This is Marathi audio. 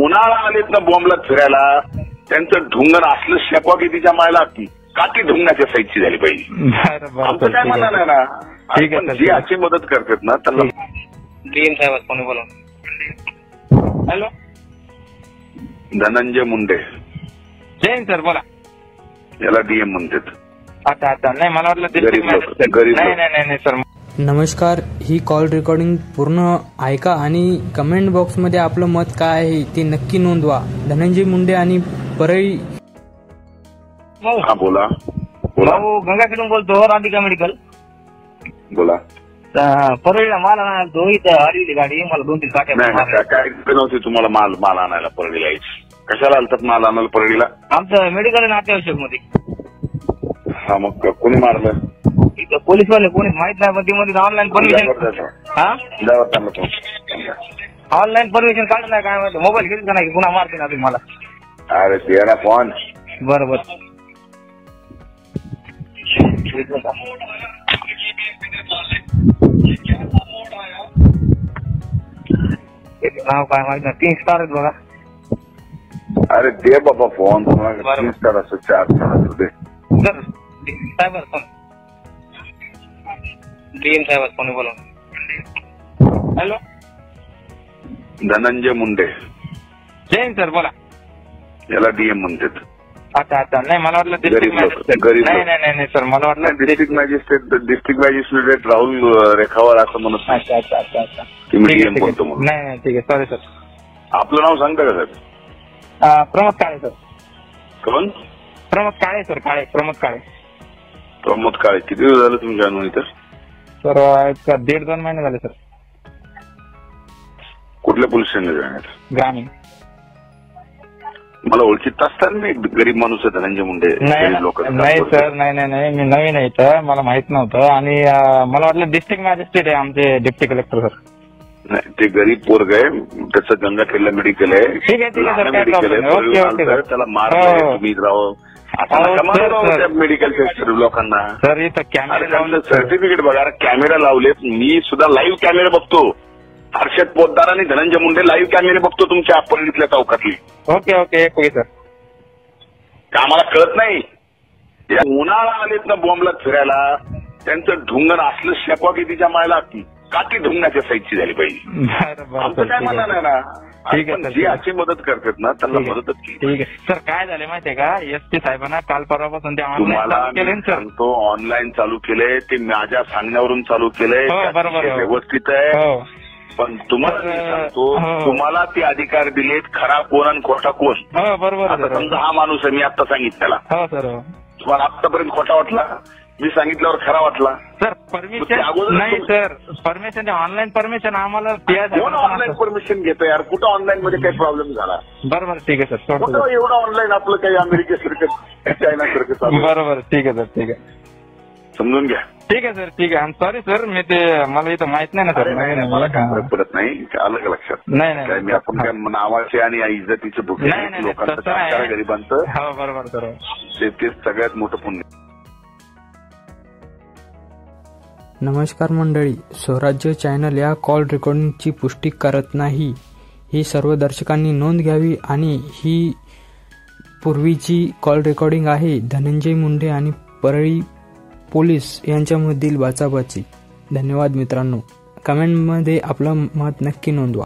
उन्हाळा आलेत ना बॉम्बला फिरायला, त्यांचं ढुंगण असलं शेकवा की तिच्या मायला काठी ढुंगणाच्या साईजची झाली पाहिजे. आमचं काय म्हणणं नाही ना. ठीक आहे, जी अशी मदत करतात ना त्यांना. डीएम साहेब कोणी बोला. हॅलो, धनंजय मुंडे. जैन सर बोला. याला डीएम म्हणतात. अच्छा अच्छा, नाही मला वाटलं गरीब. नाही सर. नमस्कार, ही कॉल रेकॉर्डिंग पूर्ण ऐका आणि कमेंट बॉक्समध्ये आपलं मत काय आहे ते नक्की नोंदवा. धनंजय मुंडे आणि परळी. हा बोला. भाऊ गंगाखेडून बोलतो, राधिका मेडिकल. बोला. परळीला माल आणायला तो इथं आलेली गाडी, मला 2-3 काट्या. काय नव्हती तुम्हाला माल आणायला परळीला यायची? कशाला आलतात माल आणायला परळीला? आमचं मेडिकल आहे अत्यावश्यक मध्ये. हा मग कोणी मारलं? इथं पोलीसवाले कोणी माहित नाही, पण मध्ये ऑनलाईन परमिशन. ऑनलाईन परमिशन काढलं नाही काय माहिती, मोबाईल घेतला नाही पुन्हा मारते ना तुम्ही मला. अरे ते ना फोन. बरोबर. नाव काय माहित नाही, 3 स्टार आहेत बघा. अरे दे बाबा फोन. 3 स्टार असं 4 स्टार असू दे. सर साहेब फोन. डीएम साहेब कोणी बोला. हॅलो, धनंजय मुंडे. जैन सर बोला. याला डीएम म्हणतात. अच्छा अच्छा, नाही मला वाटलं गरीब. नाही सर, मला वाटलं डिस्ट्रिक्ट मॅजिस्ट्रेट राहुल रेखावर असं म्हणत. अच्छा अच्छा अच्छा अच्छा, की मी डीएम बोलतो म्हणून. नाही ठीक आहे, सॉरी सर. आपलं नाव सांगता का सर? प्रमोद काळे सर. कोण? प्रमोद काळे सर. प्रमोद काळे. प्रमोद काळे. किती दिवस झालं तुमच्या अनुभव इथं? सर 1.5-2 महिने झाले सर. कुठल्या पोलीस स्टेशनला जाण्यात? ग्रामीण. मला ओळखीत असतात ना, गरीब माणूस आहे धनंजय मुंडे. नाही सर, नाही मी नवीन आहे इथं, मला माहित नव्हतं. आणि मला वाटलं डिस्ट्रिक्ट मॅजिस्ट्रेट आहे आमचे डिप्टी कलेक्टर सर. नाही, ते गरीब पोरग आहे, त्याचं गंगाखेडला मेडिकल आहे. ठीक आहे सर, त्याला मारलं तुम्ही राव. मेडिकल लोकांना सर इथं कॅमेरा लावलं. सर्टिफिकेट बघा, कॅमेरा लावलेत. मी सुद्धा लाईव्ह कॅमेरा बघतो. हर्षद पोद्दार आणि धनंजय मुंडे लाईव्ह कॅमेरे बघतो तुमच्या परळीतल्या चौकातली. Okay sir. का आम्हाला कळत नाही? उन्हाळा आलेत ना बॉम्बला फिरायला, त्यांचं ढुंगण असलं शेकवा की तिच्या मायला काठी ढुंगणाच्या साईजची झाली पाहिजे. आमचं काय म्हणणं नाही ना. ठीक आहे, जी अशी मदत करतात ना त्यांना मदतच केली. ठीक आहे सर. काय झालं माहितीये का, एसपी साहेबांना काल परवापासून तुम्हाला सांगतो ऑनलाईन चालू केलंय, ते माझ्या सांगण्यावरून चालू केलंय. बरोबर, व्यवस्थित आहे. पण तुम्हाला सांगतो, तुम्हाला ते अधिकार दिलेत, खरा कोण आणि खोटा कोण. बरोबर. आता समजा हा माणूस आहे, मी आता सांगितलेला. तुम्हाला आतापर्यंत खोटा वाटला, मी सांगितल्यावर खरा वाटला. सर परमिशन नाही सर, परमिशन ऑनलाईन परमिशन आम्हाला. कोण ऑनलाईन परमिशन घेतो यार? कुठं ऑनलाईन मध्ये काही प्रॉब्लेम झाला? बरोबर, ठीक आहे सर. कुठं एवढं ऑनलाईन आपलं काही अमेरिकेसारखं चायनासारखं? बरोबर, ठीक आहे सर. ठीक आहे, समजून घ्या. ठीक आहे सर. ठीक आहे. सॉरी सर, मी ते मला इथं माहित नाही ना सर. मला काय फरक पडत नाही, अलग लक्षात. नाही मी आपण काय नावाचे आणि इज्जतीचे भुके लोकांचं, गरिबांचं. बरोबर सर. ते सगळ्यात मोठं पुण्य. नमस्कार मंडळी, स्वराज्य चॅनल या कॉल रेकॉर्डिंगची पुष्टी करत नाही. ही सर्व दर्शकांनी नोंद घ्यावी. आणि ही पूर्वीची कॉल रेकॉर्डिंग आहे धनंजय मुंडे आणि परळी पोलीस यांच्यामधील बाचाबाची. धन्यवाद मित्रांनो. कमेंटमध्ये आपलं मत नक्की नोंदवा.